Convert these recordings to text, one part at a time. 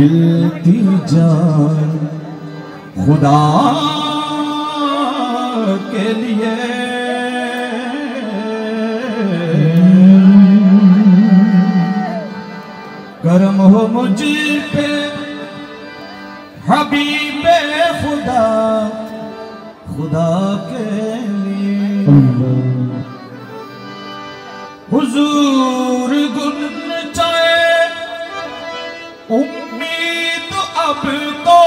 इल्तिजा खुदा के लिए करम हो मुझ पे हबीबे खुदा खुदा के लिए हुजूर गुन चाहे उम्मीद अब तो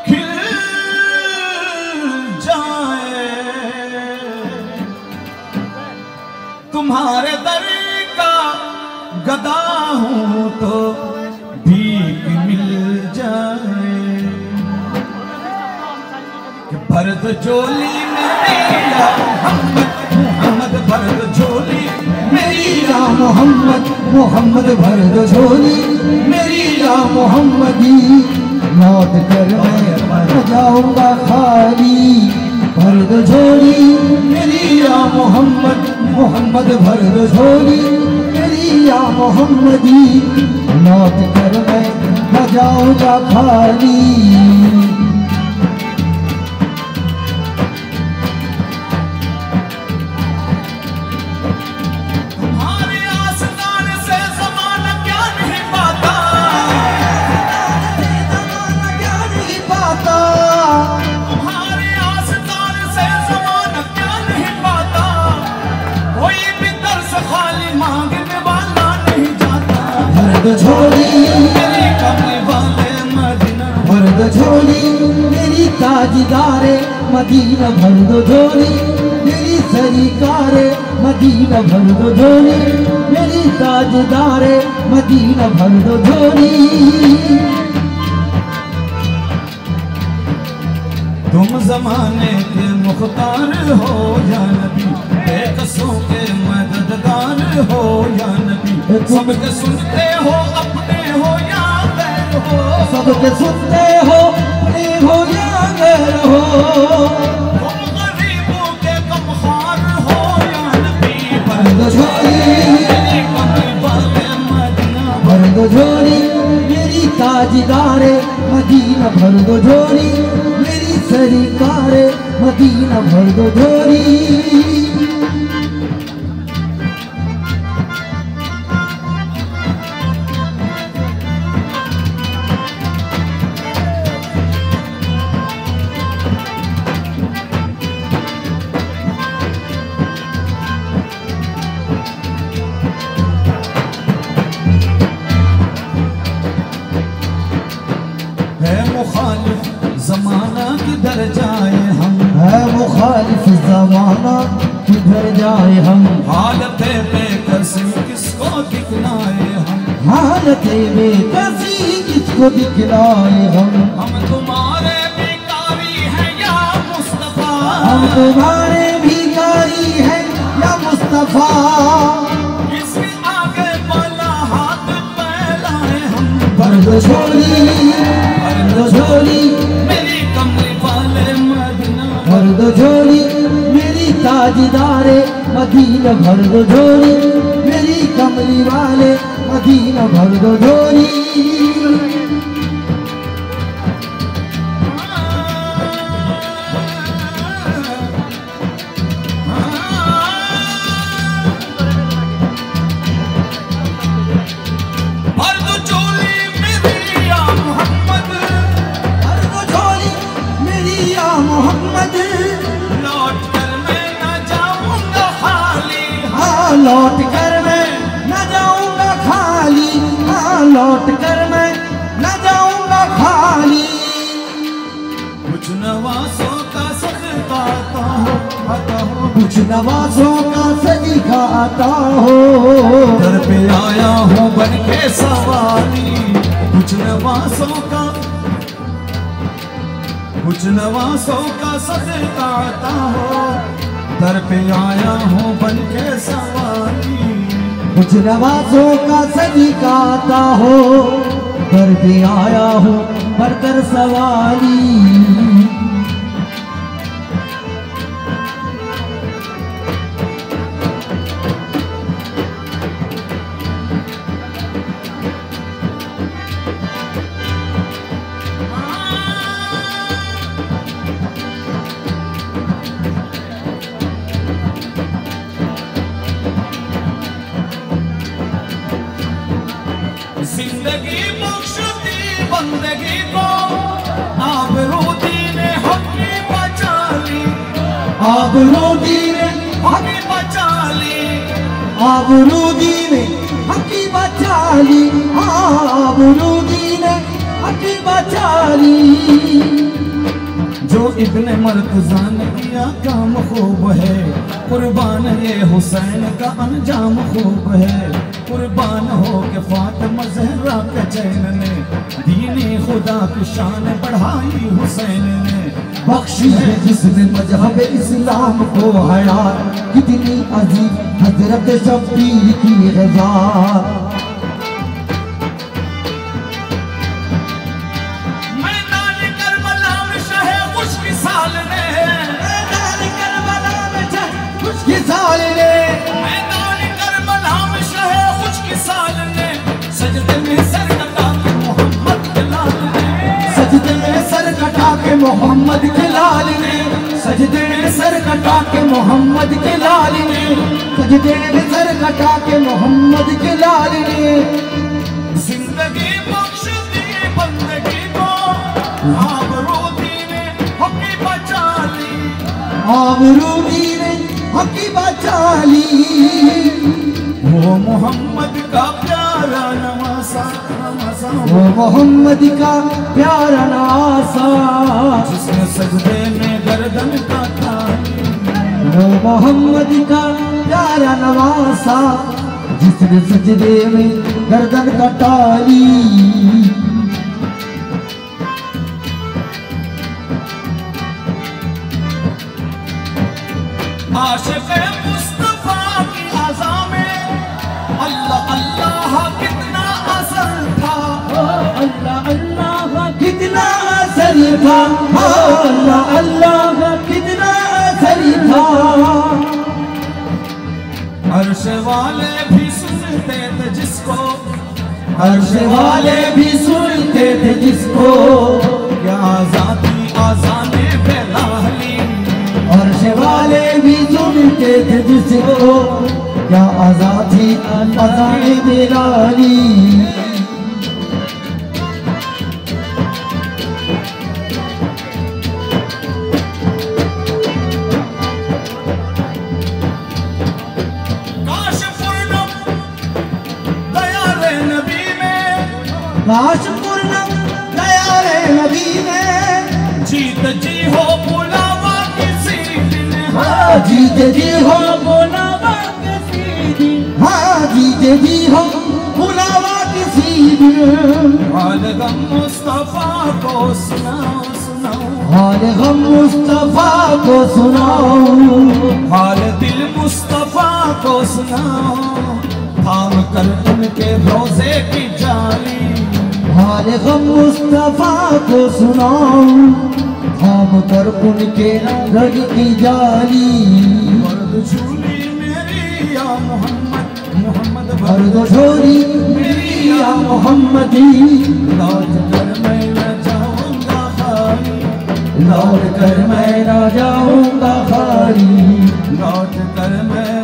खिल जाए तुम्हारे दर का गदा हूँ तो भीख मिल जाए कि भरत झोली मेरी या मोहम्मद भरत झोली मेरी या मोहम्मद मोहम्मद भरत झोली मेरी या मोहम्मदी लौट कर मैं जाऊंगा खाली भरत झोली मेरी या मोहम्मद मोहम्मद भरत झोली मेरी या मोहम्मदी लौट कर मैं जाऊंगा खाली झोली मेरी कमली वाले मदीना भर दो झोली मेरी ताजदारे मदीना भर दो झोली मेरी सरकारे मदीना भर दो झोली मेरी ताजदारे मदीना भर दो झोली तुम जमाने के मुख्तार हो या नबी बेकसों के मददगार हो या नबी सबके सुनते हो अपने हो या गैर हो सबके सुनते हो अपने हो या गैर हो तुम गरीबों के गमखार हो या नबी भर दो झोली मेरी कमली वाले मदीना भर दो झोली मेरी ताजदारे मदीना भर दो झोली मेरी सरकारे मदीना भर दो झोली मुखालिफ जमाना किधर जाए हम है मुखालिफ जमाना किधर जाए हम हालत बेकसी किसको दिखलाए हम हालत बेकसी किसको दिखलाए हम तुम्हारे भिखारी हैं या मुस्तफा हम तुम्हारे भिखारी हैं या मुस्तफा इसके आगे वाला हाथ फैलाए हम भर दो झोली झोली मेरी कमली वाले मदीना भर दो झोली मेरी ताजदारे मदीना भर दो झोली मेरी कमली वाले मदीना भर दो झोली लौट कर मैं न जाऊंगा खाली हाँ लौट कर मैं न जाऊंगा खाली कुछ नवासों का सदका आता हो कुछ नवासों का सदका आता हो दर पे आया हूँ बन के सवारी कुछ नवासों का सदका आता हो दर पे आया हूँ बन के सवारी कुछ नवाजों का सदका आता हो दर पे आया हूँ बनकर सवारी बंदगी को आबरूदीन हक की बचा ली, आबरूदीन हक की बचा ली, आबरूदीन हक की बचा ली, आबरूदीन हक की बचा ली। जो इब्ने मर्तज़ा ने किया काम खूब है, कुर्बान ये हुसैन का अंजाम खूब है। कुर्बान हो के फातिमा ज़हरा के चैन ने दीने खुदा की शान बढ़ाई हुसैन ने। बख्शी है जिसने मजहब इस्लाम को हयात, कितनी अजीब हजरत शब्बीर की रज़ा। मैदान करबला में शहे खुशकी साल ने, मैदान करबला में शहे खुशकी साल ने, मैदान करबला में शहे खुशकी साल ने सजदे में सर कटा के मोहम्मद के लाल ने, सजदे में सर कटा के मोहम्मद के लाल ने, सजदे में सर कटा के मोहम्मद के लाल ने, सजदे में सर कटा के मोहम्मद के लाल ने। जिंदगी बख्श दी बंदगी को आबरूदीन हक की बचा ली, आबरूदीन हक की बचा ली। वो मोहम्मद का प्यारा नवासा, नवासा वो मोहम्मद का प्यारा नवासा, जिसने सजदे में गर्दन काटा ली। वो मोहम्मद का प्यारा नवासा, जिसने सजदे में गर्दन कटा ली। आशिक़ मुस्तफा की आज़ा में अल्लाह अल्लाह कितना असर था, अल्लाह अल्लाह कितना असर था, अल्लाह अल्लाह कितना असर था। अर्श वाले भी सुनते थे जिसको, अर्श वाले भी सुनते थे जिसको, क्या आज़ादी आज़ाने फैला ली। अर्श वाले भी सुनते थे जिसको, क्या आज़ादी आज़ाने फैला ली। काश पूर्णम दयाले नबी में, काश पूर्णम दयाले नबी में, जीत जी हो बुलावा किसी दिन। हाँ जीत जी हो बुलावा किसी दिन, हाँ जीत जी हो बुलावा किसी दिन। हाल गम मुस्तफा को सुनाओ सुनाओ, हाल गम मुस्तफा को सुनाओ, हाल दिल मुस्तफा को सुनाओ, थाम कर उनके रोजे की जाली। हाल गम मुस्तफा को सुनाओ, थाम कर उनके रग की जाली। मर्द झूली मेरी या मोहम्मद, मोहम्मद मर्द झोली मेरी या मोहम्मदी, लौट कर मैं न जाऊंगा खाली, लौट कर मैं ना जाऊंगा खाली, लौट कर मैं